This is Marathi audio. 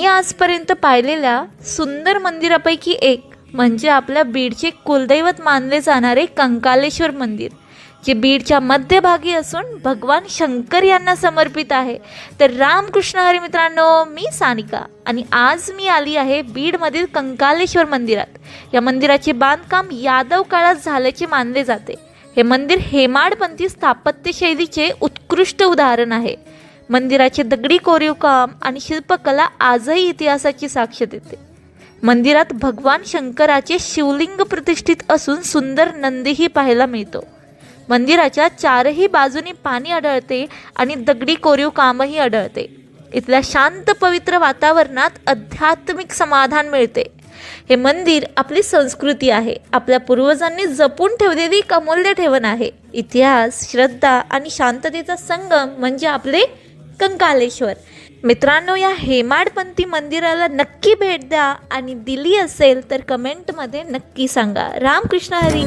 मी आजपर्यंत पाहिलेल्या सुंदर मंदिरापैकी एक म्हणजे आपल्या बीडचे कुलदैवत मानले जाणारे कंकालेश्वर मंदिर, जे बीडच्या मध्यभागी असून भगवान शंकर यांना समर्पित आहे। तर रामकृष्ण हरी मित्रांनो, मी सानिका आणि आज मी आली आहे बीडमधील कंकालेश्वर मंदिरात। या मंदिराचे बांधकाम यादव काळात झाल्याचे मानले जाते। हे मंदिर हेमाडपंथी स्थापत्य शैलीचे उत्कृष्ट उदाहरण आहे। मंदिराचे दगडी कोरीव काम आणि शिल्पकला आजही इतिहासाची साक्ष देते। मंदिरात भगवान शंकराचे शिवलिंग प्रतिष्ठित असून सुंदर नंदीही पाहायला मिळतो। मंदिराच्या चारही बाजूनी पाणी आढळते आणि दगडी कोरीव कामही आढळते। इथल्या शांत पवित्र वातावरणात आध्यात्मिक समाधान मिळते। हे मंदिर आपली संस्कृती आहे, आपल्या पूर्वजांनी जपून ठेवलेली एक अमूल्य ठेवण आहे। इतिहास, श्रद्धा आणि शांततेचा संगम म्हणजे आपले कंकालेश्वर। मित्रांनो, या हेमाडपंथी मंदिराला नक्की भेट द्या आणि दिली असेल तर कमेंटमध्ये नक्की सांगा। रामकृष्ण हरी।